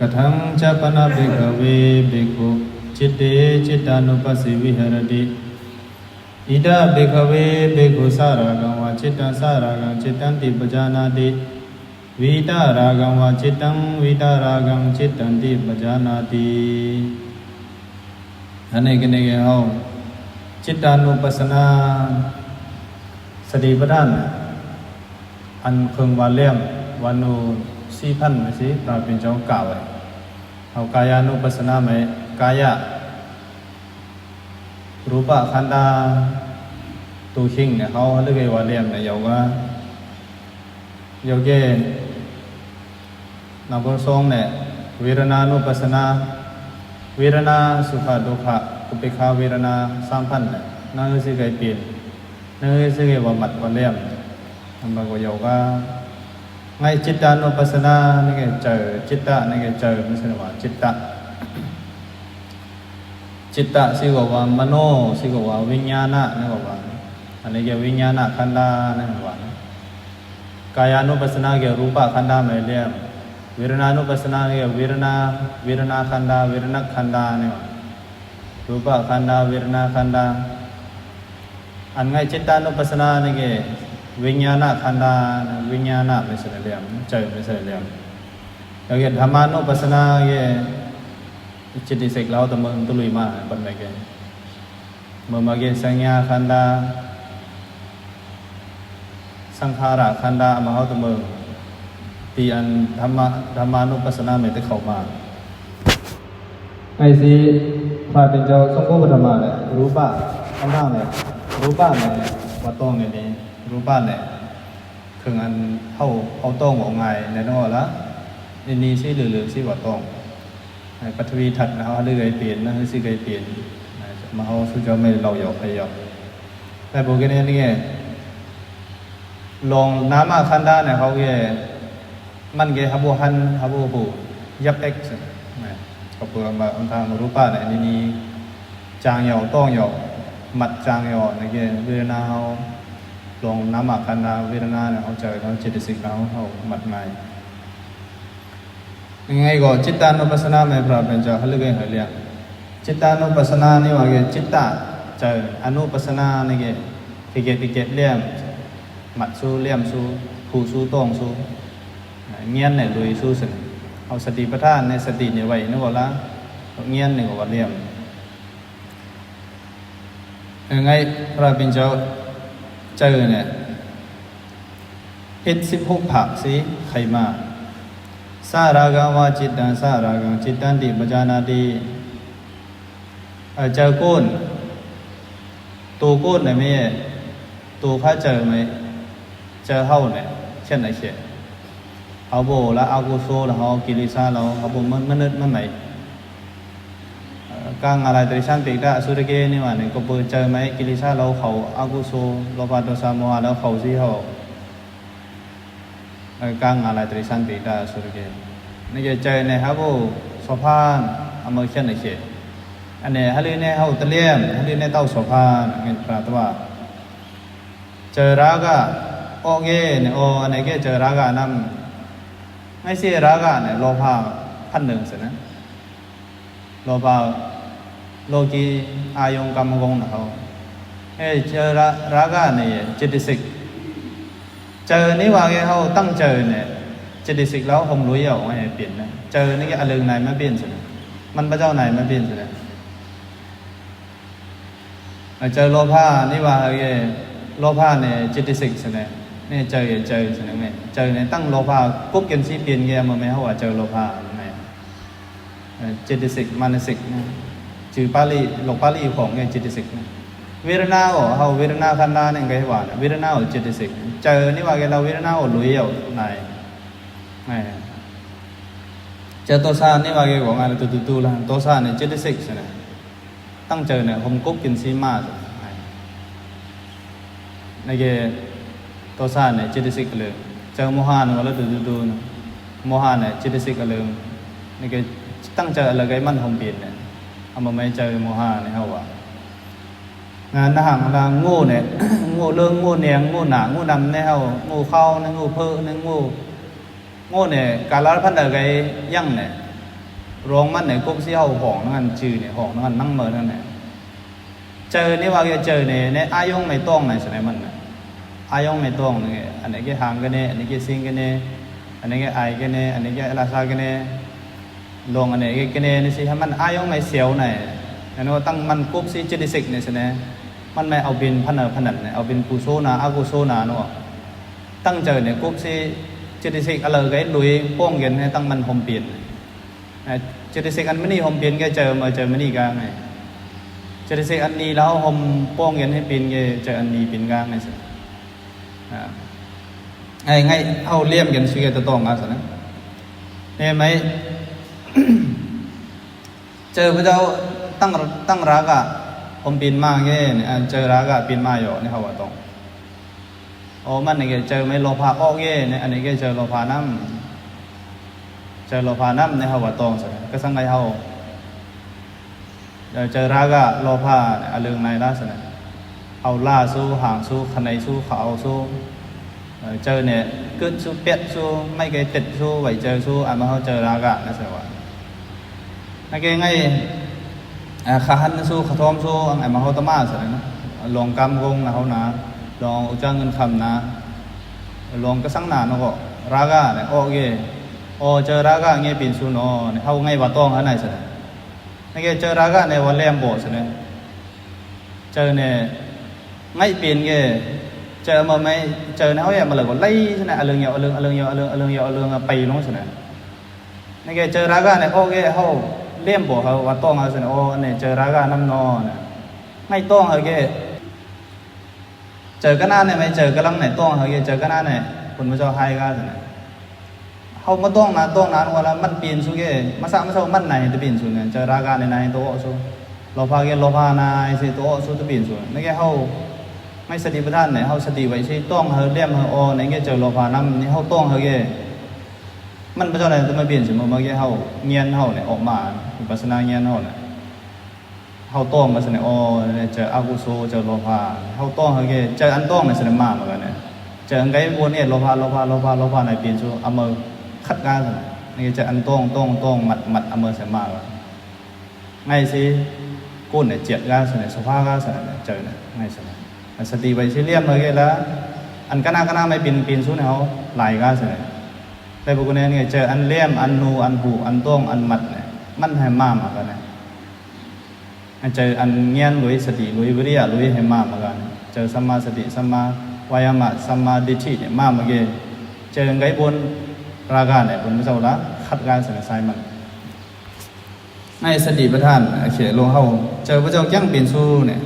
กทังจะปนาภิกขเวภิกขุจิตเตจิตานุปัสสิวิหรติอิดาภิกขเวภิกขุสารากังวาจิตตังสารากังจิตตังติปจานาติวิตารากังวาจิตตังวิตารากังจิตตังติปจานาติอันนี้กันเองเอาจิตตานุปัสสนาสติปัฏฐานอันเพิ่งวาเลี่ยมวันนูสี่พันไม่ใช่เราเป็นเจ้าเก่าเอากายานุปัสสนาไหมกายะรูปะขันธาตูชิงเนี่ยเขาเรียกว่าเลี่ยมเนี่ยยาวว่าโยเกนับสองเนี่ยเวรนานุปัสสนาเวรนาสุขดุขะอุเบกขาเวรนาสามพันเนี่ยนั่นคือสิ่งที่เปลี่ยนนั่นคือสิ่งที่ว่ามัดว่าเลี่ยมทำมาก็ยาวว่าไงจิตตานุปัสสนานี่ก็เจอจิตตะนี่ก็เจอไม่ใช่ว่าจิตตะจิตตะสิกว่ามโนสิกว่าวิญญาณนี่ก็ว่าอันนี้ก็วิญญาณขันธานี่ก็ว่ากายานุปัสสนาก็รูปะขันธาไม่เลี่ยมเวรนานุปัสสนาก็เวรนาขันธาเวรนักขันธานี่ว่ารูปะขันธาเวรนาขันธาอันไงจิตตานุปัสสนานี่ก็วิญญาณขันธาวิญญาณไม่ใช่เรื่องใจไม่ใช่เรื่องแล้วก็ธรรมานุปัสสนาก็จิตติสิกเราแต่มึงตุลุยมาบันไปกันเมื่อมาเกี่ยสัญญาขันธาสังขารขันธามาเขาแต่มึงตีอันธรรมานุปัสสนาไม่ได้เข้ามาไอ้สิพาเป็นเจ้าสมบูรณ์ธรรมะเนี่ยรูปะขันธาเนี่ยรูปะเนี่ยวัดตองเนี่ยรูปะเนี่ยคืออันเขาต้องออกไงในนอละนี่สิเหลือสิว่าต้องปัทวีถัดนะเขาเรื่อยเปลี่ยนนะสิเรื่อยเปลี่ยนมาเขาสุดจะไม่เราหยอกใครหยอกแต่พวกนี้นี่ลองน้ำมาคันด้าเนี่ยเขามันฮับบูฮันฮับบูบูยับเอ็กซ์เขาเปิดมาทางรูปะเนี่ยนี่จางหยอกต้องหยอกมัดจางหยอกนี่เวลาเขาลองน้ำมาคันด้าเวลาเนี่ยเขาเจอเขาจิตสิกเขามัดไงยังไงก็จิตตานุปัสสนาไม่พร้อมเป็นจะฮัลโหลกันเหรอจิตตานุปัสสนานี่ว่าจิตตาเจออนุปัสสนานี่ที่เก็บเลี่ยมมัดสู้เลี่ยมสู้ผู้สู้ต้องสู้เงี้ยนเนี่ยลุยสู้สิเอาสติปัฏฐานในสติเนี่ยไว้นึกว่าละเงี้ยนนี่ว่าเลี่ยมยังไงพระเป็นเจ้าเจอเนี่ย16ผักสิใครมาสารากังวาจิตตังสารากังจิตตันติปจานาติเจอก้นตัวก้นเนี่ยไม่ตัวข้าเจอไหมเจอเฮาเนี่ยเช่นไหนเช่นเอาโบแล้วเอากุโซแล้วเอากิริสาเราเอาโบมันนึกมันไหนกางอะไรตริชันติดะสุรเกนี่ว่าเนี่ยก็เปิดเจอไหมกิริสาเราเขาเอากุโซเราปาโตสามโมหะแล้วเขาสิเขากางอะไรตริสันติดาสุรเกนี่จะเจอในฮับบูสภานอเมริกันในเขตอันนี้ฮัลโหลในเฮาตะเลียมฮัลโหลในเต้าสภานเงินปราตว่าเจอรากะโอเกเนี่ยโออันนี้ก็เจอรากะนั่นไม่ใช่รากะเนี่ยโลภะ1,000สินะโลภะโลกีอายงกรรมกงนะเขาเจอรากะเนี่ยจิตติสิกเจอนี่ว่าเขาตั้งเจอเนี่ยจิตสิกแล้วผมรู้อยู่ว่าเปลี่ยนนะเจอนี่อะไรไหนไม่เปลี่ยนสิมันพระเจ้าไหนไม่เปลี่ยนสิเจอโลภะนี่ว่าโลภะเนี่ยจิตสิกสิเนี่ยเจอสิเนี่ยเจอเนี่ยตั้งโลภะกุ๊กกันสิเปลี่ยนเงี้ยมันไม่เขาว่าเจอโลภะเนี่ยจิตสิกมานสิกนะชื่อปาลีหลอกปาลีของเนี่ยจิตสิกนะเวรนาอ๋อเขาเวรนาขันธาเนี่ยไงว่าเวรนาอ๋อจิตสิกเจอนี่ว่าเราเวรนาอ๋อลุยอยู่ไหนเจอโตซานี่ว่าของอะไรตัวละโตซาเนี่ยจิตสิกใช่ไหมตั้งเจอเนี่ยผมกุ๊กกินซีมาสนี่แกโตซาเนี่ยจิตสิกเลยเจอโมหะเนี่ยว่าตัวนะโมหะเนี่ยจิตสิกเลยนี่แกตั้งเจออะไรกันมันผมเปลี่ยนเนี่ยเอามาไม่เจอโมหะเนี่ยเขาว่างานห่างlà ngu này ngu lương ngu niềng ngu nả ngu nằm này hầu ngu khâu này ngu phơ này ngu này cả lá phân ở cái răng này รองมันไหนกุ๊กเสี้ยวห้องนั่นจื่อเนี่ยห้องนั่นนั่งเมื่อนั่นแหละเจอนี่ว่าเจอเนี่ยอายงไม่ต้องไหนสมัยมันอายงไม่ต้องเนี่ยอันนี้ก็ห่างกันเนี่ยอันนี้ก็ซิงกันเนี่ยอันนี้ก็ไอกันเนี่ยอันนี้ก็ลาซากันเนี่ยลงอันนี้ก็กันเนี่ยนี่สิถ้ามันอายงไม่เสียวไหนอันนี้ว่าตั้งมันกุ๊บสิเจดิสิกเนี่ยสิเนี่ยมันไม่เอาบินพันพนันเนี่ยเอาบินกุโซนาอากุโซนาเนาะตั้งเจอเนี่ยกุ๊บสิเจดิสิกอะไรก็ลุยป้องกันให้ตั้งมันหอมเปลี่ยนเจดิสิกอันไม่นี่หอมเปลี่ยนก็เจอมาเจอไม่นี่กันไงเจดิสิกอันนี้แล้วหอมป้องกันให้เปลี่ยนก็เจออันนี้เปลี่ยนกันไงสิไงเอาเลี่ยมกันสิ่งที่ต้องการสินะเนี่ยไหมเจอพระเจ้าตั้งรักอะผมปีนมาเงี้ยเจอรักอะปีนมาอยู่นี่เขาว่าตรงโอ้มันนี่เจอไม่โลภะออกเงี้ยเนี่ยอันนี้ก็เจอโลภะน้ำเจอโลภะน้ำนี่เขาว่าตรงสิก็สังไงเขาเจอรักอะโลภะอะไรเรื่องในล่ะสินะเอาล่าสู้ห่างสู้ขันในสู้เขาสู้เจอเนี่ยกึศสู้เป็ดสู้ไม่เคยติดสู้ไหวเจอสู้อันมาเขาเจอรักอะนั่นสิว่านั่นก็ไงข้าหันสู้ข้าทอมสู้อันมาเขาตมาสินะลองกำกงนะเขานะลองอุจจาเงินคำนะลองก็สังนานเนาะก็รักอะเนี่ยโอเคโอเจอรักอะเงี้ยปีนสู้เนาะเนี่ยเขาไงว่าต้องเขาไหนสินะนั่นก็เจอรักอะเนี่ยวันแรมโบสินะเจอเนี่ยไม่เปลี่ยนเงี้ยเจอมาไม่เจอเขาอย่างมาเลยก็ไล่สินะเรื่องเยอะเรื่องไปน้องสินะนี่แกเจอรักเนี่ยโอเคเขาเลี่ยมบอกเขาว่าต้องเอาสินะโอ้เนี่ยเจอรักน้ำนอนไม่ต้องเขาแกเจอกันหน้าเนี่ยไม่เจอกันลังเนี่ยต้องเขาแกเจอกันหน้าเนี่ยคนมาเจ้าให้กันสินะเขาไม่ต้องนะว่าแล้วมันเปลี่ยนสุแกมาสักมาเช้ามันไหนจะเปลี่ยนสุเนี่ยเจอรักในโต๊ะสุเราพาแกเราพานายสิโต๊ะสุจะเปลี่ยนสุนี่แกเขาไม่สติปัฏฐานเนี่ยเขาสติไว้ใช่ต้องเขาเลี่ยมเขาโอ้ในแกเจอเราพาน้ำนี่เขาต้องเขาแกมันเป็นเจ้าไหนจะมาเปลี่ยนสิมาแกเขาเงียนเขาเนี่ยออกมาปัสนาเงียนเขาเนี่ยเขาต้องมาสนโอ้เจออากุโซเจอโลภะเขาต้องเขาแกเจออันต้องในสนมาเหมือนกันเนี่ยเจออันไกวนเนี่ยโลภะในเปลี่ยนชูอเมอขัดกันนี่เจออันต้องมัดอเมอเสมากันไงสิก้นเนี่ยเจียดกันสนสภาพกันสนเจอเนี่ยไงสนสติไปเลี่ยมเลยแล้วอันก็น่าไม่ปีนสู้เนี่ยเขาไหลกันสิแต่พวกนี้เนี่ยเจออันเลี่ยมอันนูอันหูอันต้องอันมัดเนี่ยมันให้มากเหมือนกันเนี่ยเจออันเงี้ยลุยสติลุยวิริยะลุยให้มากเหมือนกันเจอสัมมาสติสัมมาวายามะสัมมาดิฏฐิเนี่ยมากเหมือนกันเจอไงบนราคะเนี่ยบนพระเจ้าละขัดการเสนอสายมันในสติปัฏฐานเขียนลงเขาเจอพระเจ้ายั่งปีนสู้เนี่ย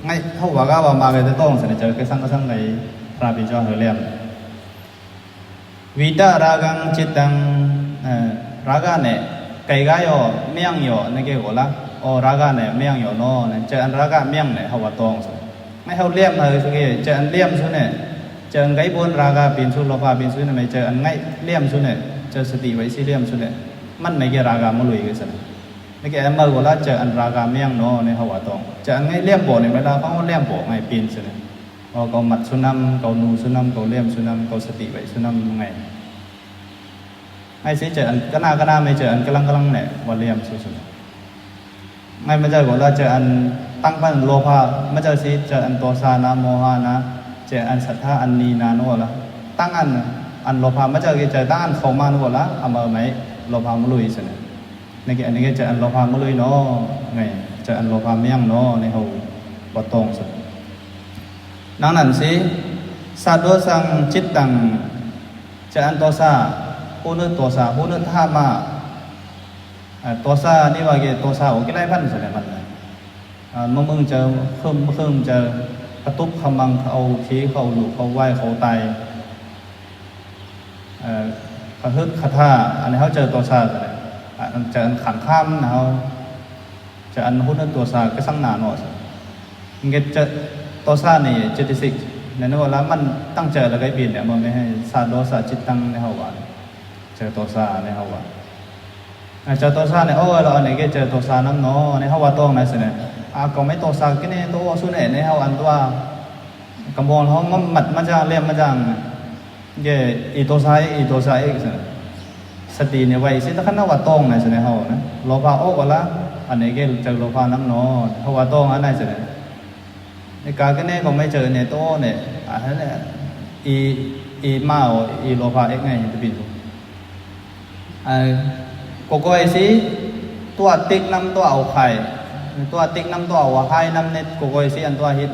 ไงเขาว่าก็ว่ามาเลยจะต้องเสนอเจอแค่สังในพระบิดาเฮเลียมวิตารากังจิตตังราคะเนี่ยไก่ก้ายอเมี่ยงยอนั่นเกี่ยวละโอราคะเนี่ยเมี่ยงยอโน่เนี่ยเจออันราคะเมี่ยงเนี่ยเขาว่าตองไม่เขาเลี่ยมเลยสุกี้เจออันเลี่ยมสุเนี่ยเจอไก่บนราคะปีนสุโลภะปีนสุเนี่ยไม่เจออันไงเลี่ยมสุเนี่ยเจอสติไว้สิเลี่ยมสุเนี่ยมันไม่เกี่ยราคะมันลุยกันสินี่แกเมื่อวันละเจออันราคาเมี่ยงโน่เนี่ยเขาว่าตรงเจออันไงเลี่ยมโบเนี่ยเวลาเขาเลี่ยมโบไงปีนสิเนี่ยเขามัดสุนัมเขานูสุนัมเขาเลี่ยมสุนัมเขาสติไว้สุนัมไงไงสิเจออันก็น่าไม่เจออันกำลังเนี่ยว่าเลี่ยมสุดไงไม่เจอวันละเจออันตั้งพันโลภะไม่เจอสิเจออันโทสะนะโมหะนะเจออันศรัทธาอันนีนาโน่ละตั้งอันโลภะไม่เจอตั้งอันเขามาโน่ละเอามาไหมโลภะมันลุยสิเนี่ยนี่อันนี้ก็จะอันโลภะมาเลยเนาะไงจะอันโลภะเมี่ยงเนาะในเขาบ่ตรงสุดนั่งนั่นสิสัตว์โดสังจิตตังจะอันโทสะผู้นึกโทสะผู้นึกท่ามาโทสะนี่ว่าเกี่ยโทสะโอเคไล่พันสุดเลยมันมึงเจอเพิ่มเจอกระตุกขมังเขาขี้เขาหลุดเขาไหวเขาตายกระฮึดกระท่าอันนี้เขาเจอโทสะเลยเจออันขันข้ามนะเขาเจออันหุ้นตัวซาก็สั่งหนาหน่อยเงี้ยเจอตัวซาเนี่ยเจติสิกเนี่ยนึกว่าแล้วมันตั้งเจอแล้วก็บินเนี่ยมันไม่ให้ซาโดซาจิตตั้งในหัวเจอตัวซาในหัวเจอตัวซาเนี่ยโอ้เราอันนี้ก็เจอตัวซาน้ำเนาะในหัวต้องไหนสิเนี่ยก็ไม่ตัวซาก็เนี่ยตัวสุนัยในหัวอันตัวกำบอลเขามัดมาจางเลี่ยมมาจางเย่อีตัวซาอีกสิ สติเนี่ยไว้สิถ้าขันว่าต้องไหนสิเนี่ยเขานะโลภะโอ้ก็ละอันนี้ก็เจอโลภะน้ำนอเขาว่าต้องอันไหนสิเนี่ยในการก็เนี่ยก็ไม่เจอเนี่ยโตเนี่ยอันนั้นเนี่ยอีมาอีโลภะเอ็กไงจะบินก็ก็ไอ้สิตัวติ๊กน้ำตัวเอาไข่ตัวติ๊กน้ำตัวเอาไข่น้ำเนี่ยก็ก็ไอ้สิอันตัวฮิต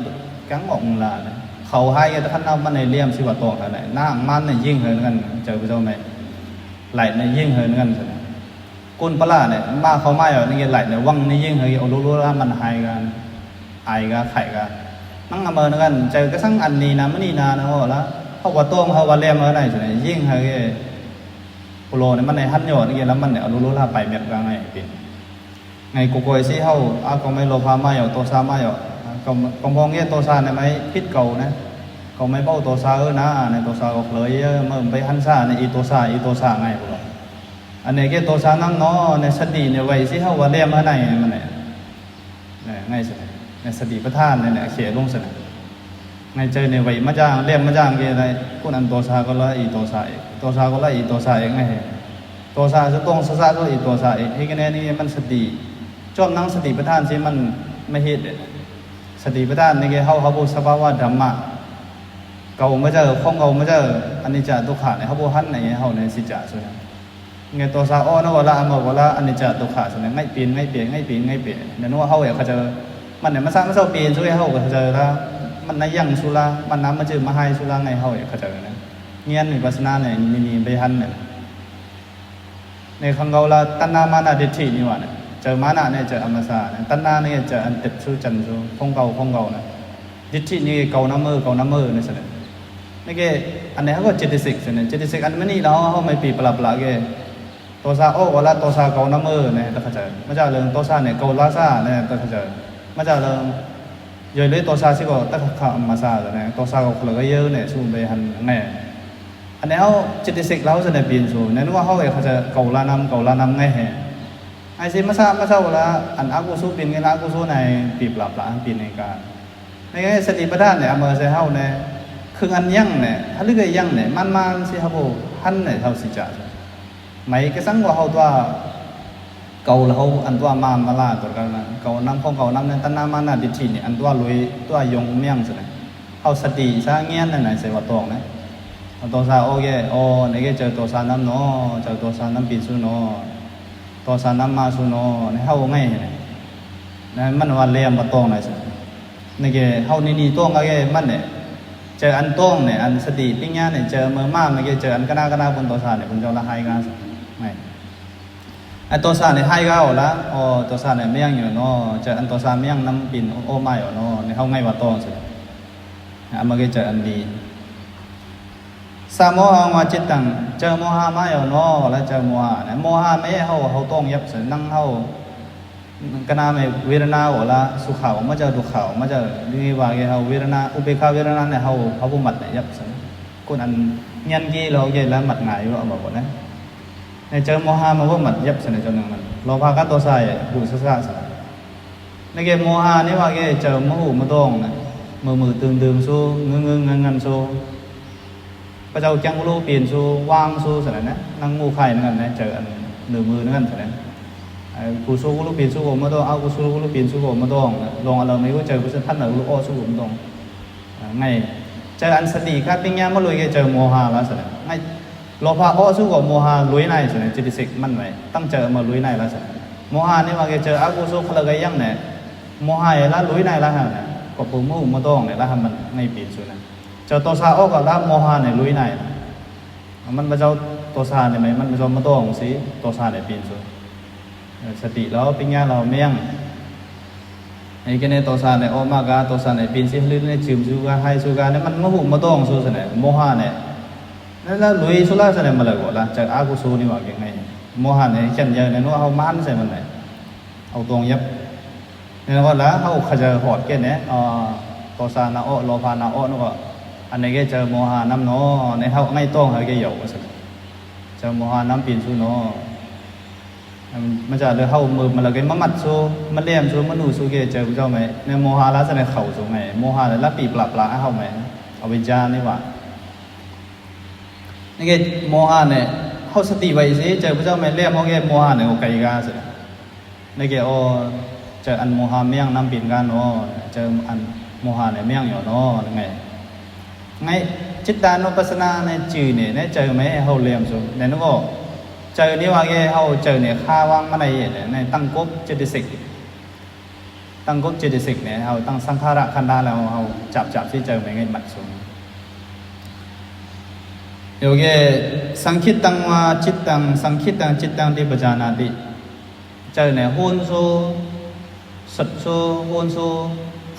กังออกละเนี่ยเขาให้ถ้าขันน้ำมันในเลี่ยมสิว่าต้องอะไรน้ำมันเนี่ยยิ่งเหินกันเจอไปเจ้าไหมไหลในยิ่งเหินกันสิกุนปลาเนี่ยมาเขาไม่เอานี่ไหลเนี่ยวังในยิ่งเหินเอารู้ๆแล้วมันหายกันไอกันไข่กันนั่งอเมริกันเจอก็สั่งอันนี้นะมันนี่นานะว่าแล้วเขาว่าต้มเขาว่าเลี้ยมอะไรสิยิ่งเหินโลเนี่ยมันในหันโยนนี่แล้วมันเนี่ยเอารู้ๆแล้วไปเมียบกันไงปิ่นไงกูโกยสิเขาก็ไม่โลภะไม่เอาโตซาไม่เอาก็มองเงี้ยโตซาเนี่ยไม่พิษเก่านะเขาไม่เบ้าโตซานะในโตซาออกเลยเมื่อไปหันซาในอีโตซาไงพวกอันนี้ก็โตซานั่งเนาะในสติเนี่ยไว้สิเขาว่าเลี้ยมอะไรมันเนี่ยไงสิในสติประธานเนี่ยเขียนลงสิไงเจอในไว้มาจ้างเลี้ยมมาจ้างกี่อะไรกูนั่นโตซาก็ละอีโตซาก็ละอีโตซาเองไงโตซาจะต้องซาก็อีโตซาเองที่กันนี่มันสติจอมนั่งสติประธานสิมันไม่เห็นสติประธานนี่ก็เขาพูดสภาวะธรรมะเก่าไม่เจอของเก่าไม่เจออันนี้จะทุกขาเนี่ยเขาพูดหันในเขาในสิจ่าส่วนไงตัวซาอ้อนว่าละอเมว่าละอันนี้จะทุกขาส่วนง่ายเปลี่ยนเนี่ยนึกว่าเขาอยากเขาจะมันเนี่ยมันสร้างมันเศร้าเปลี่ยนช่วยเขาเขาจะละมันในยังสุรามันน้ำมันจืดมาให้สุราไงเขาอยากเขาจะนะเงี้ยในภาษาเนี่ยมีไปหันเนี่ยในของเราละตัณหามานะดิถีนี่ว่าเนี่ยเจอมานะเนี่ยเจออมสะเนี่ยตัณหาเนี่ยเจออันติดสู้จันสู้ของเก่านะดิถีนี่เก่าน้ำมือเนี่ยสินี่ก็อันนี้เขาก็จิตสิกเนี่ยจิตสิกอันนี้แล้วเขาไม่ปีปลับละก็ตัวซาโอ้ว่าละตัวซาเก่าน้ำมือเนี่ยต้องเข้าใจไม่ใช่เรื่องตัวซาเนี่ยเก่าลาซาเนี่ยต้องเข้าใจไม่ใช่เรื่องเยอะเลยตัวซาสิก็ต้องเข้าอมสะเนี่ยตัวซาก็เลยก็เยอะเนี่ยสู้ไปหันไงอันนี้เขาจิตสิกแล้วจะเนี่ยเปลี่ยนสู้เนี่ยนึกว่าเขาเขาจะเก่าลานำไงเหรอไอ้สิมาซาว่าละอันอากูสู้เปลี่ยนไงอากูสู้ในปีปลับละเปลี่ยนในการในไงสติปัฏฐานเนี่ยอเมริกาเขาเนี่ยคืออันยังเนี่ยฮันลึกยังเนี่ยมันสิครับผมฮันเนี่ยเขาสิจ่าไม่ก็สังว่าเขาตัวเก่าแล้วเขาอันตัวมาลาตัวกันนะเก่าน้ำของเก่าน้ำเนี่ยตั้งน้ำมันน่ะดิจิเนี่ยอันตัวลุยตัวยงเมี่ยงสิเนี่ยเขาสติซาเงี้ยนั่นไหนเสวะตองเนี่ยตัวซาโอเคโอ้ในก็เจอตัวซาน้ำเนาะเจอตัวซาน้ำปีสุเนาะตัวซาน้ำมาสุเนาะเนี่ยเขาไงเนี่ยนั่นมันว่าเลี้ยมมาตองไหนสินี่ก็เขานี่ตองก็แค่มันเนี่ยเจออันต้องเนี่ยอันสติปิ้งย่าเนี่ยเจอเมื่อมาเมื่อกี้เจออันกระนาบนตัวซาเนี่ยบนเจ้าละไฮกันไม่อันตัวซาเนี่ยไฮกันเอาละอ๋อตัวซาเนี่ยไม่ยังอยู่เนาะเจออันตัวซาไม่ยังน้ำปิ่นโอ้ไม่เนาะเนี่ยเขาไงว่าต้องสิเมื่อกี้เจออันดีสามโมหะมาจิตตังเจอโมหะไม่เอาเนาะแล้วเจอโมหะเนี่ยโมหะไม่เขาต้องยับสินั่งเขากนาไม่เวรนาโอละสุขาวมาเจอดุขาวมาเจอนี่ว่าแกเขาเวรนาอุเบกขาเวรนาเนี่ยเขาบุมัดเนี่ยยับสิคนอันเงี้ยกี้เราเยแล้วมัดหงายว่าบอกว่าเนี่ยในเจอโมหะมาบุมัดยับสิในจนหนึ่งมันเราพากันตัวใส่ดูซ่าสิในเกมโมหะนี่ว่าแกเจอมหูมาตรงนะมือตื่นสู้เงินสู้พระเจ้าจังรูเปลี่ยนสู้ว่างสู้สินะนั่งงูไข่นั่นนะเจออันหนึ่งมือนั่นสินะกูสู้กูรู้ปีนสู้กูไม่ต้องเอากูสู้กูรู้ปีนสู้กูไม่ต้องลองอะไรไม่รู้เจอกูจะท่านหนึ่งรู้อ้อสู้กูไม่ต้องไงเจออันสติครับปิ้งย่างมาลุยเจอโมหะแล้วสิไงโลภะอ้อสู้กูโมหะลุยในสิจิตสิกมันไว้ตั้งเจอมาลุยในแล้วสิโมหะนี่ว่าเจออากูสู้เขาเลยยังเนี่ยโมหะแล้วลุยในแล้วฮะเนี่ยก็ปุ่มมือไม่ต้องเนี่ยแล้วทำมันไม่ปีนสู้นะเจอตัวซาอ้อก็แล้วโมหะเนี่ยลุยในมันมาเจ้าตัวซาเนี่ยมันมาเจ้าไม่ต้องสิตัวซาเนี่ยปีนสู้สติแล้วปิ้งย่าเราเมี่ยงไอ้แค่ในตัวซาเนี่ยโอมากาตัวซาเนี่ยปีนซิลื่นเนี่ยจิมซูกาไฮซูกาเนี่ยมันมาต้องสู้สิเนี่ยโมหะเนี่ยนั่นแล้วลุยสุราสิเนี่ยมาเลยก็ละจากอากุซูนี่ว่าเก่งไงโมหะเนี่ยเช่นเดียวเนี่ยนู้นเอามันใส่มันเลยเอาตรงยับเนี่ยก็แล้วเขาขยันหอดแค่เนี่ยตัวซานาโอโลภานาโอนู่นก็อันนี้ก็เจอโมหะน้ำโนในเขาไม่ต้องให้แกเหยาะสิเจอโมหะน้ำปีนซูโนมันจะเลยเข้ามือมันเลยมันมัดสู้มันเลี้ยมสู้มันหนูสู้เกเจอผู้เจ้าไหมในโมหะแล้วจะในเข่าสู้ไหมโมหะเลยรับปีปรับละเข้าไหมเอาไปจานนี่ว่านี่ก็โมหะเนี่ย เขาสติไว้สิเจอพระเจ้าไม่เลี้ยมเขาแก่โมหะเนี่ยเขาไกลกันสิในแก่โอเจออันโมหะเมี่ยงน้ำปิ่นกันเนาะเจออันโมหะเนี่ยเมี่ยงอยู่เนาะไงไงจิตตานุปัสสนาในจืดเนี่ยเจอไหมเขาเลี้ยมสุดในนู้นก็เจอนี่ว่าแกเขาเจอเนี่ยข้าวางมาในเนี่ยในตั้งกบเจตสิกตั้งกบเจตสิกเนี่ยเขาตั้งสังขารขันธ์แล้วเขาจับที่เจอไหมไงมัดสุดโยเกสังคิดตังวาจิตตังสังคิดตังจิตตังที่ปัจจานาติเจอเนี่ยหุ่นสู้สัตสู้หุ่นสู้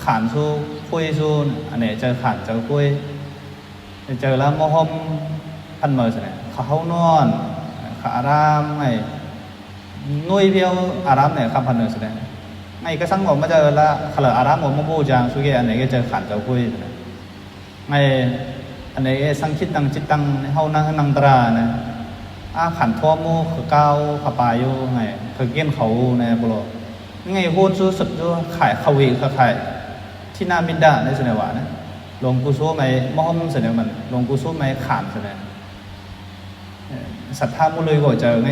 ขานสู้คุยสู้อันนี้เจอขานเจอคุยเจอแล้วโมหมพันเมื่อสิเนี่ยเขานอนขาอารามไงนุ้ยเพียวอารามเนี่ยคำพันเมื่อสิเนี่ยไงก็สังผมมาเจอละขลุ่ยอารามผมมาบูจางสุเกอันนี้ก็เจอขานเจอคุยไงอันนี้สังคิดตังจิตตังเฮานังตรานะขันทั่วมูคือเก้าขปายุไงคือเกี้ยนเขาในบุโรไงพูดสู้สุดสู้ขายขวีขายที่นามิดาในเสนอว่านะลงกุศลไม่มอมเสนอมันลงกุศลไม่ขานเสนอศรัทธามุลุยก็เจอไง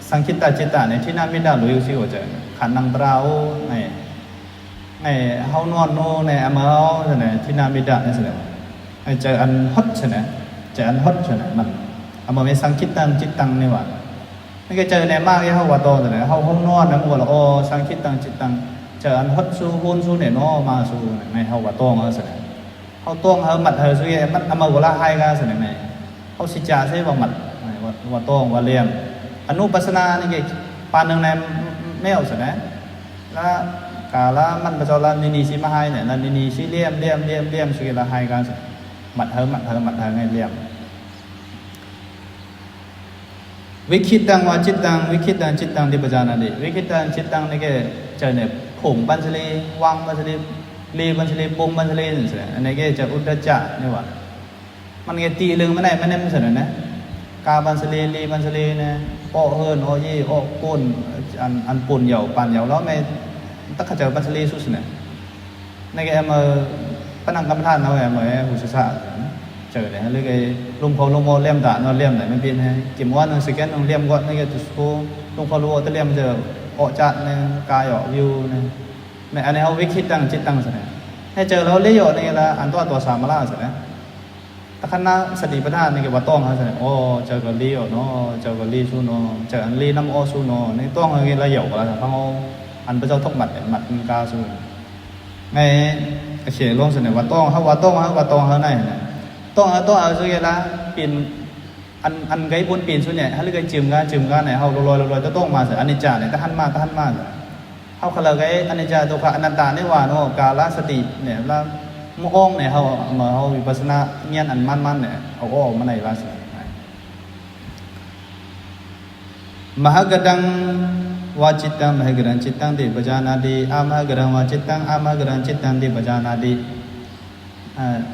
สังคิดตาจิตตาในที่นามิดาลุยซิก็เจอขันนังตราไงเฮานอนโนในอเมอเสนอที่นามิดาในเสนอเจออันฮอตใช่ไหมเจออันฮอตใช่ไหมมันเอามาเป็นสังคิดตังจิตตังนี่ว่าไม่เคยเจอในมากที่เขาว่าโตแต่เนี่ยเขาห้องนอนนะมันว่าโอ้สังคิดตังจิตตังเจออันฮอตสู้หุ่นสู้เนี่ยน้อมาสู้ในเขาว่าโตเขาเสนอเขาโตเขาหมัดเขาสู้ยังมันเอามาว่าละให้กันเสนอไงเขาสิจ่าใช่ว่าหมัดว่าโตว่าเลี้ยมอนุปัสนานี่ไงปานหนึ่งในไม่เอาเสนอแล้วกาละมันประจอละนินีสิมาให้เนี่ยนินีสิเลี้ยมสู้ละให้กันมัดเธอไงเลี้ยงวิคิดตังวาจิตตังวิคิดตังจิตตังที่ปัจจานาดิวิคิดตังจิตตังนี่ก็เจอเนี่ยผงบัญชลีวางบัญชลีลีบัญชลีปุ่มบัญชลีนี่สิอันนี้ก็จะอุดจักนี่ว่ามันก็ตีลึงไม่ได้ไม่สนนะกาบัญชลีลีบัญชลีเนี่ยโอ้เฮิร์นโอ้ยี่โอ้ปุ่นอันปุ่นเหยาปั่นเหยาแล้วไม่ตั้งขจรบัญชลีสุดเนี่ยนี่ก็มาพนักกรรมฐานเราเหมือนหุสษะเจอเลยฮะหรือไงลุงพอลุงโมเลี่ยมด่านอนเลี่ยมไหนมันเป็นไงจิ๋มว่านึงสแกนนึงเลี่ยมก่อนนี่ก็จะสู้ลุงพอรู้ว่าจะเลี่ยมเจอออกจัดเนี่ยกายออกวิวเนี่ยในอันนี้เขาวิคิดตั้งจิตตั้งสิเนี่ยให้เจอแล้วเลี้ยวนี่ละอันตัวสามมาล่าสิเนี่ยถ้าขณะสติปัฏฐานนี่ก็ว่าต้องเขาสิเนี่ยโอ้เจอกับเลี้ยวเนาะเจอกับลี้สู้เนาะเจออันลี้น้ำโอสู้เนาะนี่ต้องอะไรละเหี่ยวกันแล้วเขาอันพระเจ้าทกหมัดหมัดกาสู้ไงเขียนลงเสนอว่าต้องเขาไหนเนี่ยต้องเอาสุดยอดละปีนอันไกบุญปีนสุดเนี่ยถ้าเรื่องจิมกันเนี่ยเขาลอยต้องมาเสียอนิจจาเนี่ยถ้าหันมาเขาขลังไกอนิจจาตัวอนันตาเนี่ยว่าเนาะกาลสติเนี่ยแล้วมองเนี่ยเขาวิปัสสนาเงียนอันมันเนี่ยเขาออกมาในราศีมหากดังวาจิตตังมหากรังจิตตังติปัจจานาติอามหากรังวาจิตตังอามหากรังจิตตังติปัจจานาติ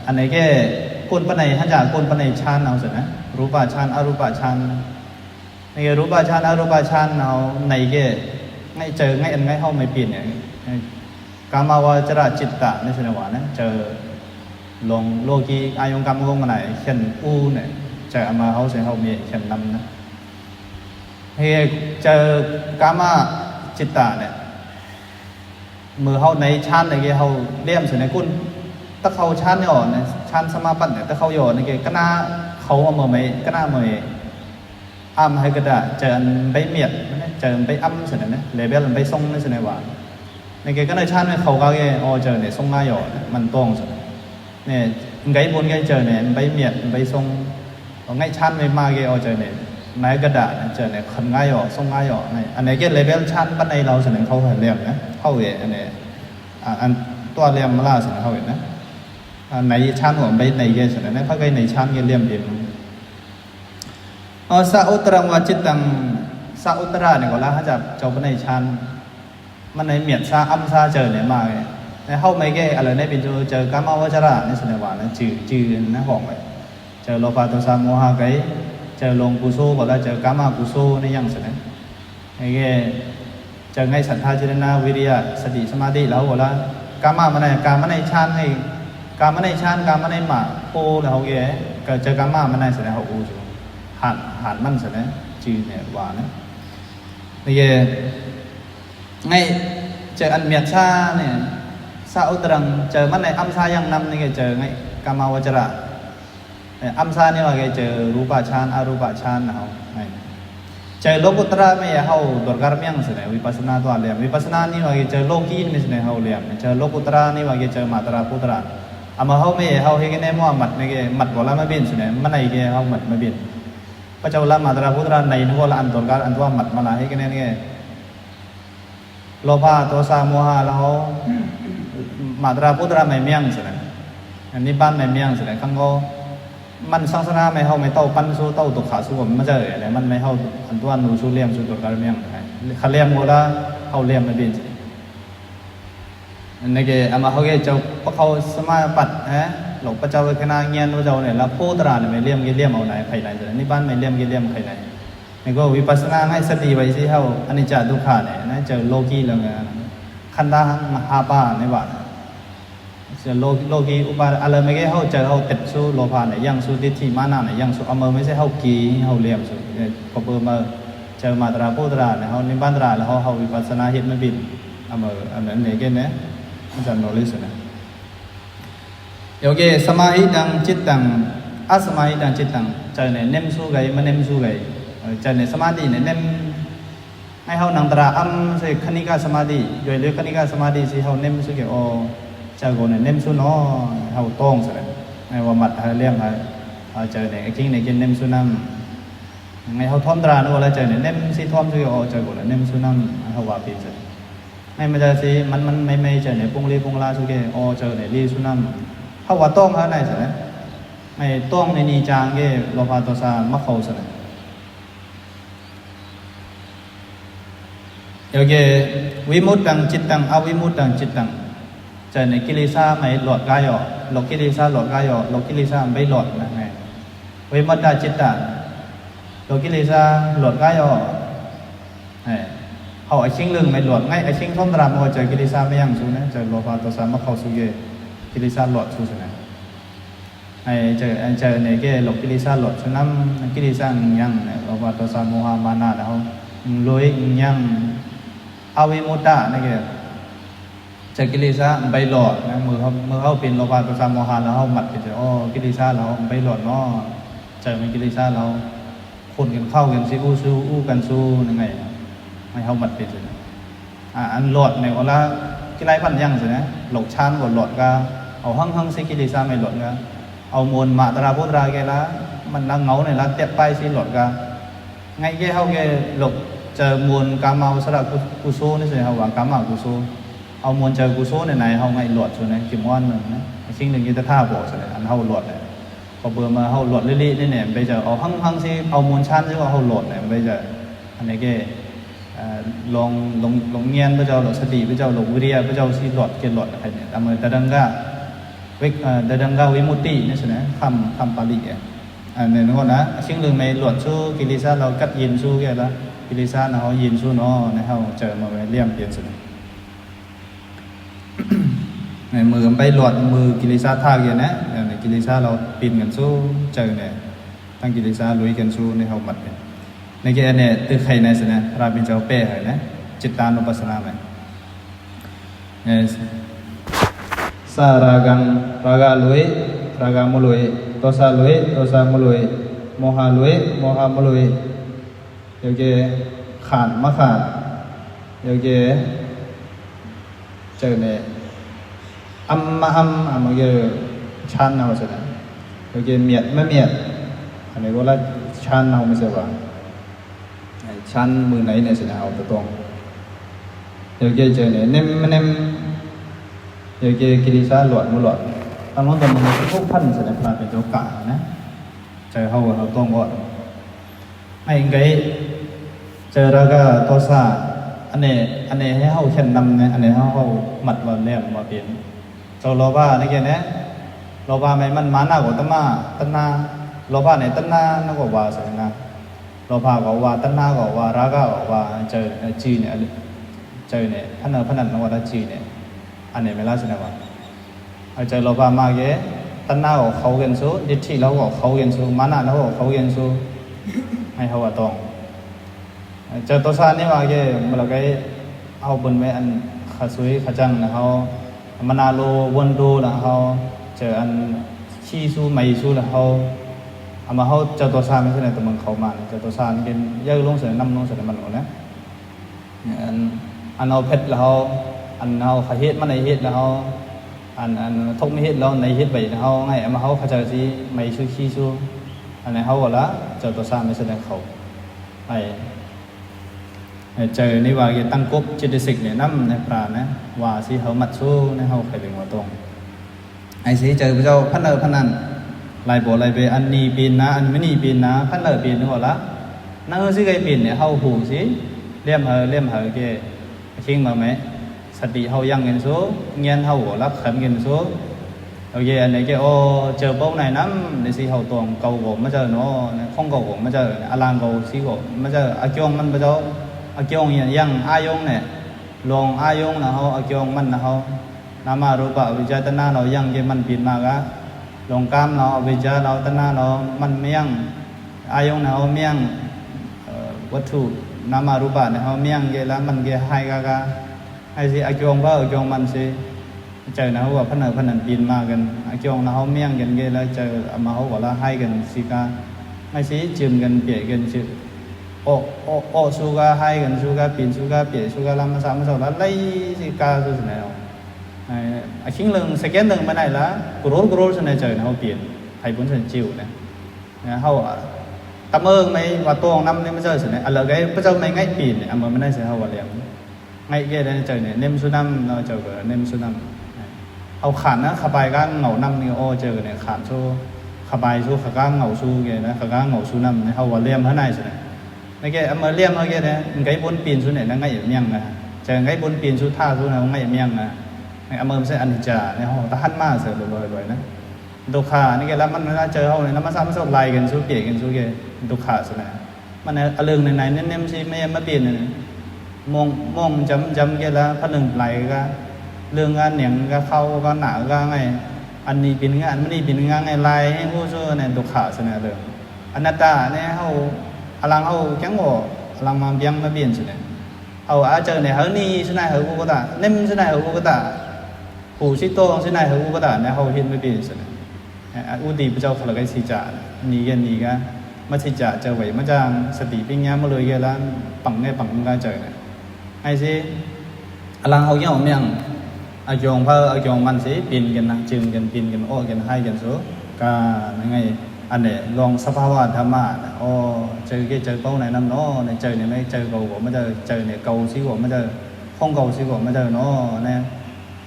อันไหนแก่คนปนัยท่านจากคนปนัยฌานเอาสินะรูปฌานอรูปฌานในรูปฌานอรูปฌานเอาในแก่ง่ายเจอง่ายอันง่ายเข้าไม่เปลี่ยนเนี่ยกามาวจระจิตตะในสนวานะเจอลงโลกีอายงกรรมงงมาไหนเขียนอูเนี่ยเจอมาเขาเสียเขามีเขียนนำนะเฮเจอกามาจิตตะเนี่ยมือเขาในฌานในแก่เขาเลี่ยมเสียในกุนถ้าเขาชานเนี่ยเนี่ยชานสมาปันเนี่ยถ้าเขาอยู่ในเกก็น่าเขาเอามาไม่ก็น่าไม่อ้ำให้ก็ได้เจอใบเมียดเจอใบอ้ำเสนอเนี่ยเลเวลใบทรงนี่เสนอว่าในเกก็ในชานเนี่ยเขาก็แค่เจอเนี่ยทรงง่ายอยู่มันตรงสุดเนี่ยไงบนไงเจอเนี่ยใบเมียดใบทรงไงชานไม่มาแกเจอเนี่ยไม้กระดาษเจอเนี่ยขันง่ายอยู่ทรงง่ายอยู่ในอันไหนแกเลเวลชานปันในเราเสนอเขาเรียมนะเขาเออันนี้อันตัวเรียมมาล่าเสนอเขาเห็นนะในชั้นของใบในเกศนะเนี่ยเขาใกล้ในชั้นเกเลี่ยมเดียวสาอุตรังวาจิตตังสาอุตระเนี่ยก็แล้วเขาจะเจ้าในชั้นมันในเมียดซาอัมซาเจอเนี่ยมาเลยในเข้าไม่เกอะไรในเป็นเจอกามาวจระในสนว่าเนี่ยจืดนะบอกไปเจอโลภะโทสะโมหะไกเจอลงกุโซก็แล้วเจอกามากุโซในยังสนะไอ้เกเจอไงสัทธาเจตนาวิริยะสติสมาธิแล้วก็แล้วกามามันในการมันในชั้นให้การมันในชานการมันในหมาโพแล้วเขาแก่ก็เจอการมามันในแสดงเขาอูจู hạnมันsẽ đấy chỉ này và đấy bây giờ ngay chờ ăn miệt xa này sao rằng chờ mắt này âm xa yang năm này chờ ngay kamawachara âm xa này là cái chờ rupa chan arupa chan nào này chờ lokutra này hậu dorgar miang sẽ này vipassana to liền vipassana này là cái chờ loki này sẽ này hậu liền chờ lokutra này là cái chờ matara putra mà hậu này hậu cái này mua mặt này cái mặt của la mới biến sẽ này mắt này cái hậu mặt mới biếnพระเจ้าละมาตราพุทธราในนึกว่าละอันตรการอันว่ามัดมาลาให้กันแน่เนี่ยโลภะโทสะโมหะแล้วมาตราพุทธราไม่เมี่ยงสินะอันนี้บ้านไม่เมี่ยงสินะข้างก็มันสังสนาไม่เข้าไม่เต้าปั้นสู้เต้าตุกขาสู้มันเจออะไรมันไม่เข้าอันตัวนูสู้เลี้ยมสู้ตรการเมี่ยงขันเลี้ยมโมละเข้าเลี้ยมไม่เป็นอันนี้ก็มาเขาเจ้าพวกเขาสมาบัติฮะหลวงพระเจ้าคณะเงี้ยพระเจ้าเนี่ยแล้วพูดตราเนี่ยไม่เลี่ยมกี่เลี่ยมเอาไหนใครไหนนี่บ้านไม่เลี่ยมกี่เลี่ยมใครไหนนี่ก็วิปัสสนาให้สติไว้สิเขาอันนี้จะทุกขาเนี่ยนะเจอโลกีแล้วไงขันธ์มหาปาในบ้านเจอโลกีอุปาอะไรไม่แก่เขาเจอเขาติดสู้โลภะเนี่ยยังสู้ดิทีมานาเนี่ยยังสู้เอามือไม่ใช่เขากีเขาเลี่ยมสู้พอเปิดมาเจอมาตราพูดตราเนี่ยเขาในบ้านตราแล้วเขาวิปัสสนาเห็นไม่บินเอามืออันนั้นเนี่ยแก่เนี่ยมันจะโนริสนะyoke samahidang cittang asamahidang cittang chane nem su gai ma nem su gai chane samadhi ne nem hai hau nang tara am se khanika samadhi yoi le khanika samadhi si hau nem su ge o cha go ne nem su no hau tong sa hai wa mat ha liam ha chane king ne kin nem su nam ngai hau thom tara no la chane nem si thom su ge o cha go ne nem su nam hau wa pi sa hai ma ja si man mai chane pung la su ge o cha ne li su namเขาว่าต้องเขาไหนสินะไม่ต้องในนีจางเกโลภะโทสะมะเขาสินะโอเควิมุตตังจิตตังอวิมุตตังจิตตังจะในกิเลสไม่หลอดกายหลอกกิเลสหลอดกายหลอกกิเลสไม่หลอดนะไงวิมุตตาจิตตังหลอกกิเลสหลอดกายเขาไอ้ชิงลึงไม่หลอดไงไอ้ชิงท่อมตรามเขาเจอกิเลสไม่ยังสูนะเจอโลภะโทสะมะเขาสูเกกิเลสหลอดสู้สินะไอ้เจอในแก่หลบกิเลสหลอดฉะนั้นกิเลสยังโลภะโทสะโมหะมานะเขาลอยยังอวิมุตตะนี่แกเจอกิเลสใบหลอดนะมือเขาเป็นโลภะโทสะโมหะแล้วเขาหมัดไปเจออ๋อกิเลสเราใบหลอดเนาะเจอมันกิเลสเราคนกันเข้ากันซิอู้กันสู้ยังไงไม่เขาหมัดไปเจออันหลอดในเวลากิเลสพันยังสินะหลอกชานหลอดก็เอาหั่งสิกิเลสไม่หลอดก็เอามวลมาตราพุทธราแกละมันละเงาเนี่ยละเตะไปสิหลอดก็ไงแกเขาแกหลอกเจอมวลกามาสระกุโซนี่สิเขาว่ากามากุโซเอามวลเจอกุโซในไหนเขาไงหลอดส่วนไหนกิมวันหนึ่งนะสิ่งหนึ่งยี่ตะท่าบอกสิอันเขาหลอดเลยพอเบื่อมาเขาหลอดเรื่อยๆนี่เนี่ยไปเจอเอาหั่งสิเอามวลชานที่ว่าเขาหลอดเนี่ยไปเจออันนี้แกลงเงียนพระเจ้าหลอดสติพระเจ้าหลอดวิริยะพระเจ้าสิหลอดเกลหลอดอะไรเนี่ยแต่เมื่อแต่ดังก็วิมุตตินี่ใช่ไหมคำปาลีอันนี้นึกว่านะสิ่งหนึ่งในหลอดสู้กิเลสเรากัดยินสู้แกละกิเลสเรายินสู้เนาะในเขาเจอมาไว้เลี่ยมเปลี่ยนสุดในมือไปหลอดมือกิเลสท่าเกี่ยนะในกิเลสเราปีนกันสู้เจอเนี่ยตั้งกิเลสลุยกันสู้ในเขาหมัดเนี่ยในแกเนี่ยตึกใครในสินะราบินเจ้าเป้เหรอนะจิตตานุปัสสนาไหมสารากังรากาลุยรากามุลุยโทสะลุยโทสะมุลุยโมหะลุยโมหะมุลุยโยเกขาดมะขาดโยเกเจอเนี่ยอัมมาเกชันเอาสินะโยเกเมียดไม่เมียดอันนี้ก็ละชันเอาไม่ใช่ว่าชั้นมือไหนเนี่ยสินะเอาตัวตรงเดี๋ยวเจอเนี่ยเน้มเดี๋ยวกิริสาหลอดมุหลอดตอนนั้นตอนมันทุกพันสินะพาเป็นเจ้ากะนะเจอเขาตรงก่อนไอ้ไงเจอแล้วก็โทสะอันนี้ให้เขาเข็นนำเนี่ยอันนี้เขาหมัดวันเนี่ยมาเปลี่ยนเจ้าโลภะนี่แกเนี่ยโลภะไม่มันมาหน้ากว่าตัณหาโลภะเนี่ยตัณหานักกว่าสินะโลภะก็ว่าตัณหาก็ว่าราคะก็ว่าเจอจีเนี่ยเจอเนี่ยพนันนวัตจีเนี่ยอันนี้ไม่ล่าสินะว่าเจอโลภะมาเกตัณหาก็เขาเกินสู้ดิฏฐิเราก็เขาเกินสู้มานะเราก็เขาเกินสู้ ให้เขาว่าต้องเจอตัวซานนี่ว่าแกเมื่อกี้เอาบนไว้อันขาซุยขาจังนะเขามนาโลวนดูนะเขาเจออันชี้สู้ไม่สู้นะเขาเอามาเขาเจอตัวซานไม่ใช่ในตัวมึงเขามาเจอตัวซานเป็นย่อยลงเสือน้ำลงเสือมันหมดนะอันเอาเพชรแล้วอันเอาขาเฮ็ดมันในเฮ็ดแล้วอันทกไม่เฮ็ดแล้วในเฮ็ดไปเขาไงเอามาเขาเขาเจอสิไม่สู้ขี้สู้อันไหนเขาก็ละเจอตัวซานไม่ใช่ในเขาไอเจอนี่ว่าจะตั้งกบจิตสิกเนี่ยน้ำในปลานะว่าสิเขามัดสู้ในเขาไปถึงหัวตรงไอ้สิเจอพระเจ้าพันเนอพันนันลายโบลายไปอันนี้ปีนนะอันไม่นี่ปีนนะพันเนอปีนนึกว่าละนั่งสิไกปีนเนี่ยเขาหูสิเลี่ยมเหอเกชิงมาไหมสติเขายังเงินสู้เงี้ยเขาหัวรับขันเงินสู้โอเคอันนี้เกโอเจอโป๊ะไหนน้ำในสิเขาตวงเกาหัวมาเจอเนาะkhôngเกาหัวมาเจออลางเกาสิหัวมาเจออาจงมันพระเจ้าอาจงยังอายงเนี่ยลงอายงนะเขาอาจงมันนะเขานามารูปะวิจารณาเรายังเกี่ยมันปิดมากะลงกามเราวิจารเราตนาเรามันเมียงอายงนะเขาเมียงวัตถุนามารูปะเนี่ยเขาเมียงเกี่ยแล้วมันเกี่ยให้กะให้สิอาจงก็อาจงมันสิเจอนะเขาว่าพนันปิดมากันอาจงนะเขาเมียงกันเกี่ยแล้วเจอมาเขาว่าละให้กันสิกาให้สิจืมกันเปียกันจืโอสุกาให้กันสุกาปินสุกาเปียสุกาลำมาสามมาสองแล้วไล่สิกาสุดไหนเอาชิ้นหนึ่งสแกนหนึ่งมาไหนละกรูสุดไหนเจอเขาเปลี่ยนไทยบุญสันจิ๋วเนี่ยเขาตะเมืองไม่ว่าตัวของน้ำเนี่ยไม่เจอสุดไหนอะไรก็พระเจ้าไม่ง่ายปีนเนี่ยมันไม่ได้เสียเขาว่าเลี้ยงง่ายเกี่ยได้เจอเนี่ยเนมสุนัมเราเจอกับเนมสุนัมเอาขันนะขบายก้างเหงาน้ำนี่โอเจอเนี่ยขันสู้ขบายสู้ขาก้างเหงาสู้เกี่ยนะขาก้างเหงาสู้น้ำเนี่ยเขาว่าเลี้ยงเท่าไหร่สุดไหนนี่แกเอามาเลี้ยงเขาแกเนี่ยไงบนปีนสุดเนี่ยนั่งไงอย่างเมียงนะเจอไงบนปีนสุดท่าสุดนะไงอย่างเมียงนะไงเอามาใช้อันจ่าเนี่ยเขาตะหันมาเสือลอยๆนะดุขานี่แกแล้วมันน่าเจอเขาเนี่ยน้ำมันซ้ำซ้ำลายกันสุดเปียกันสุดแกดุขาสุดนะมันเนี่ยเรื่องไหนเนี่ยเนี่ยสิไม่มาเปลี่ยนเนี่ยมองจำแกแล้วพันหนึ่งไหลก็เรื่องงานเหนียงก็เข้าก็หนาก็ไงอันนี้เป็นงานมันนี่เป็นงานไงลายให้ผู้ช่วยเนี่ยดุขาสุดเนี่ยเรื่องอนัตตาเนี่ยเขาอลังเอาแข็งบ่อลังมาเบี้ยงมาเปลี่ยนสุดเนี่ยเอาอาเจอเนี่ยเขานี่สุดไหนเขากูก็ตาเน่มสุดไหนเขากูก็ตาหูชิโต้สุดไหนเขากูก็ตาเนี่ยเขาเห็นไม่เปลี่ยนสุดเนี่ยอุติพระเจ้าขลังไอ้สิจ่านี่กันนี่กันมาสิจ่าเจอไว้มาจางสติปัญญามาเลยกันแล้วปังเนี่ยปังก็เจอเนี่ยไอ้สิอลังเอาเงี้ยเอาเมี่ยงอาจงเพออาจงมันสิเปลี่ยนกันนะจึงกันเปลี่ยนกันโอ้กันให้กันสู้กันยังไงอันเนี่ยลองสภาวะธรรมะโอ้เจอเจอเป้าไหนน้ำเนาะในเจอเนี่ยไม่เจอเก่าผมไม่เจอเนี่ยเก่าซิผมไม่เจอห้องเก่าซิผมไม่เจอเนาะเนี่ย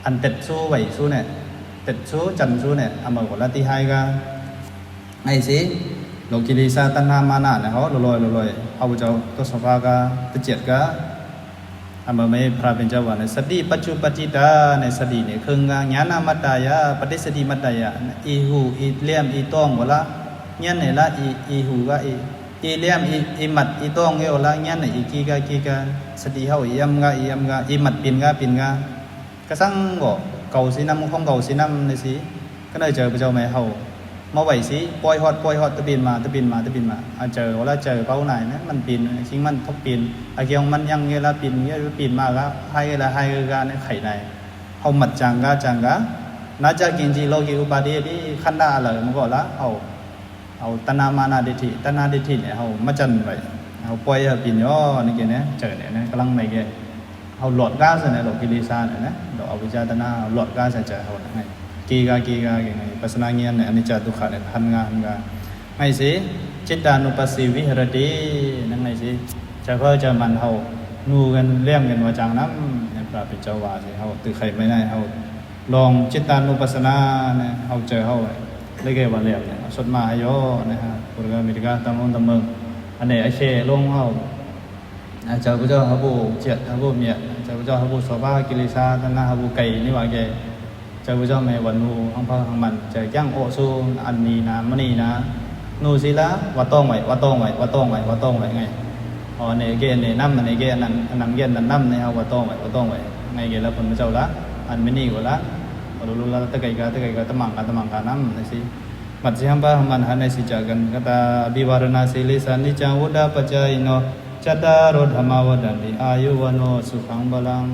อันเต็ดสู้ไหวสู้เนี่ยเต็ดสู้จันสู้เนี่ยเอามาก่อนละที่ให้กันไอ้สิโลกิริสาตัณหามานะเนี่ยเขาลอยเอาเจ้าตัวสภาวะตัวเจ็ดกันอามาไม่พระเป็นเจ้าว่าในสติปัจจุปัจจิตาในสติเนี่ยคืองานญาณมัตตายะปฏิสติมัตตายะอีหูอีเลี่ยมอีต้องวะละเงี้ยเนี่ยละอีหูก็อีเลี่ยมอีมัดอีต้องเงี้ยละเงี้ยเนี่ยอีกีกาสติเขาอียำกาอีมัดปินกากระสังก็เก่าสีน้ำของเก่าสีน้ำในสีก็ได้เจอพระเจ้าแม่เขามาไหวสิปล่อยฮอดตะบินมาเจอว่าเจอเป้าไหนนะมันปีนชิงมันทบปีนไอ้เกี่ยวมันยังเงี้ยละปีนมาก็ให้กันในไข่ในเขาหมัดจังกะน่าจะกินจีโลกิอุปาดีที่ขั้นได้เลยมันก็ละเอาตนามานาดิทิเนี่ยเขามาจันไปเขาปล่อยปีนย่อนี่เกี่ยเนี่ยเจอเนี่ยนะกำลังไม่เกี่ยเขาหลอดก้าใส่ในหลอดกิริสาเนี่ยนะเราเอาวิจารตนาหลอดก้าใส่เจอเขาไงกีกาไงปัสนาเงียนเนี่ยอนิจจทุกขัเนี่ยหันงานไงสิจิตตานุปัสสิวิหรตินั่นไงสิจะเพื่อจะมันเขานูกันเลี่ยมกันว่าจังน้ำเนี่ยพระเป็นเจ้าวาสิเขาตือใครไม่ได้เขาลองจิตตานุปัสสนาเนี่ยเขาเจอเขาเลยเกี่ยวกับเลี่ยมเนี่ยสดมาโยนะฮะปุริกามิตรกาตามองตามเมืองอันนี้ไอเชลงเขาเจ้าพระเจ้าเขาบูเจ็ดเขาบูเมียเจ้าพระเจ้าเขาบูสภากิริสาท่านน่าเขาบูไก่นี่ว่าแกเจ้าพระเจ้าแม่วันนูห้องพ่อห้องมันเจอย่างโอซูอันนี้นะมันนี่นะนูสิละวัดต้องไว้ไงอ๋อเนี่ยเกณฑ์เนี่ยน้ำเนี่ยเกณฑ์นั่นเกณฑ์นั่นน้ำเนี่ยเอาวัดต้องไว้ไงเกณฑ์แล้วคนพระเจ้าละอันไม่นี่ก็ละรู้ละตะไกกาตะมังกาน้ำนี่สิ มัจฉิมบะมันหันในสิจากันกตาอภิวารณาสิลิสานิจังวุดาปัจจายโนจัตตารโรธรรมวดันติอายุวโนสุขังบาลัง